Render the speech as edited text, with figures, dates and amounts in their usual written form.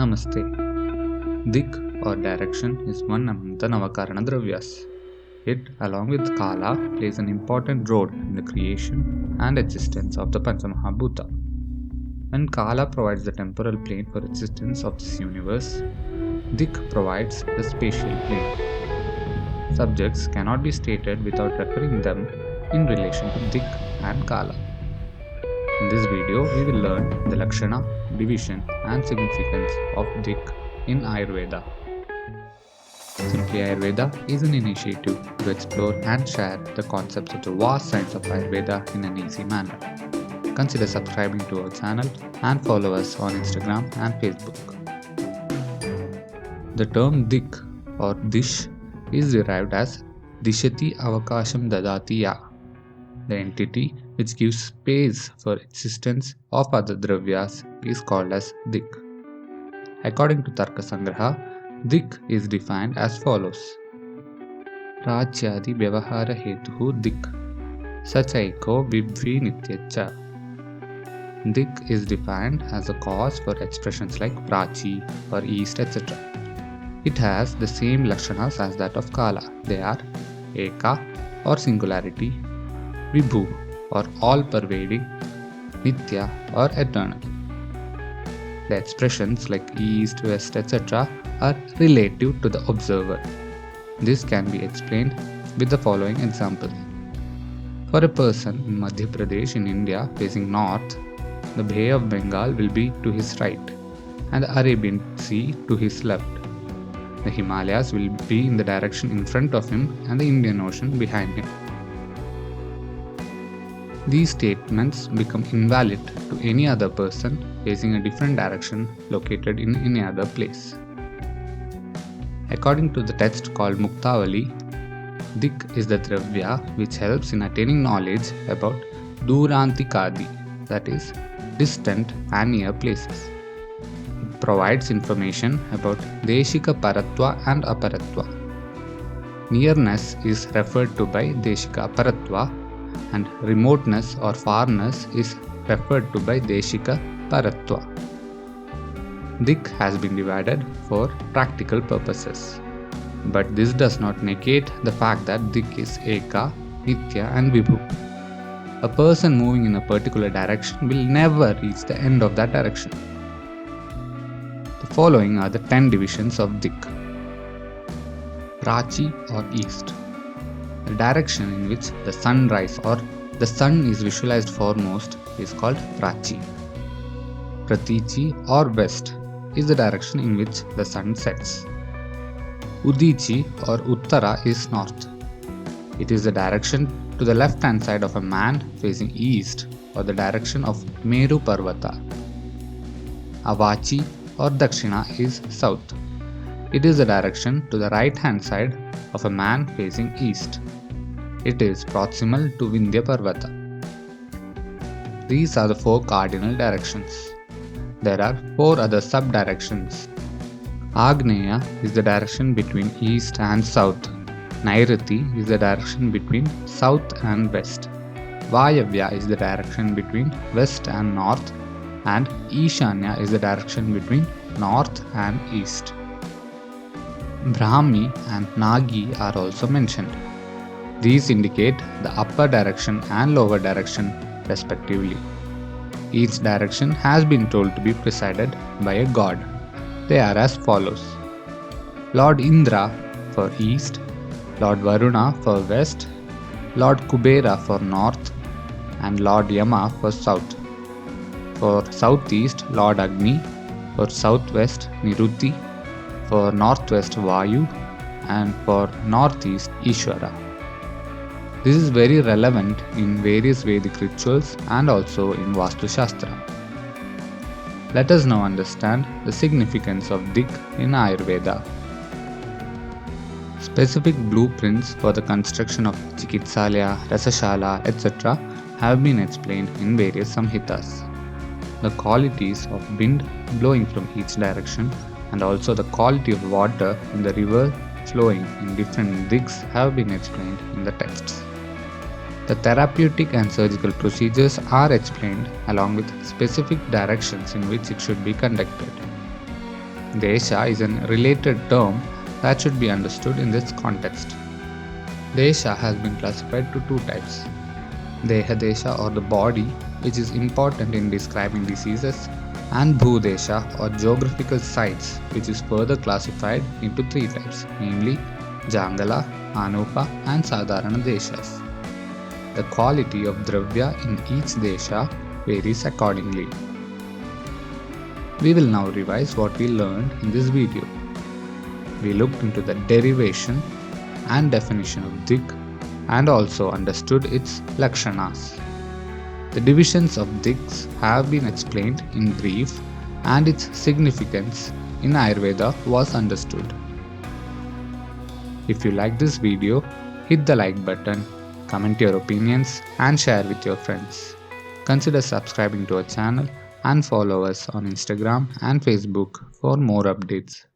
Namaste. Dik or direction is one among the Navakarana Dravyas. It, along with Kala, plays an important role in the creation and existence of the Panchamahabhuta. When Kala provides the temporal plane for existence of this universe, Dik provides the spatial plane. Subjects cannot be stated without referring them in relation to Dik and Kala. In this video, we will learn the Lakshana, division and significance of Dik in Ayurveda. Simply Ayurveda is an initiative to explore and share the concepts of the vast science of Ayurveda in an easy manner. Consider subscribing to our channel and follow us on Instagram and Facebook. The term Dik or Dish is derived as Dishati Avakasham Dadati Ya, the entity which gives space for existence of other dravyas is called as Dik. According to Tarka Sangraha, Dik is defined as follows. Rajyadi Vyavahara Hetuhu Dik Sachaiko Vibhvi Nityacha. Dik is defined as a cause for expressions like Prachi or East, etc. It has the same lakshanas as that of Kala. They are Eka or singularity, Vibhu or all-pervading, Nitya or eternal. The expressions like East, West, etc. are relative to the observer. This can be explained with the following example. For a person in Madhya Pradesh in India facing north, the Bay of Bengal will be to his right and the Arabian Sea to his left. The Himalayas will be in the direction in front of him and the Indian Ocean behind him. These statements become invalid to any other person facing a different direction located in any other place. According to the text called Muktavali, Dik is the dravya which helps in attaining knowledge about Durantikadi, that is, distant and near places. It provides information about Deshika Paratva and Aparatva. Nearness is referred to by Deshika Aparatva, and remoteness or farness is referred to by Deshika Paratva. Dik has been divided for practical purposes, but this does not negate the fact that Dik is Eka, Nitya and Vibhu. A person moving in a particular direction will never reach the end of that direction. The following are the 10 divisions of Dik. Prachi or East. The direction in which the sun rises or the sun is visualized foremost is called Prachi. Pratichi or West is the direction in which the sun sets. Udichi or Uttara is north. It is the direction to the left hand side of a man facing east or the direction of Meru Parvata. Avachi or Dakshina is south. It is the direction to the right hand side of a man facing east. It is proximal to Vindhya Parvata. These are the 4 cardinal directions. There are 4 other sub-directions. Agneya is the direction between east and south. Nairati is the direction between south and west. Vayavya is the direction between west and north. And Ishanya is the direction between north and east. Brahmi and Nagi are also mentioned. These indicate the upper direction and lower direction respectively. Each direction has been told to be presided by a god. They are as follows. Lord Indra for east, Lord Varuna for west, Lord Kubera for north, and Lord Yama for south. For southeast, Lord Agni, for southwest, Niruti, for northwest, Vayu, and for northeast, Ishvara. This is very relevant in various Vedic rituals and also in Vastu Shastra. Let us now understand the significance of Dik in Ayurveda. Specific blueprints for the construction of Chikitsalaya, Rasashala, etc. have been explained in various Samhitas. The qualities of wind blowing from each direction and also the quality of water in the river flowing in different diks have been explained in the texts. The therapeutic and surgical procedures are explained along with specific directions in which it should be conducted. Desha is a related term that should be understood in this context. Desha has been classified to two types: Deha Desha or the body, which is important in describing diseases, and Bhudesha or geographical sites, which is further classified into three types, namely Jangala, Anupa, and Sadharana Deshas. The quality of Dravya in each Desha varies accordingly. We will now revise what we learned in this video. We looked into the derivation and definition of Dik and also understood its Lakshanas. The divisions of Diks have been explained in brief and its significance in Ayurveda was understood. If you like this video, hit the like button, comment your opinions and share with your friends. Consider subscribing to our channel and follow us on Instagram and Facebook for more updates.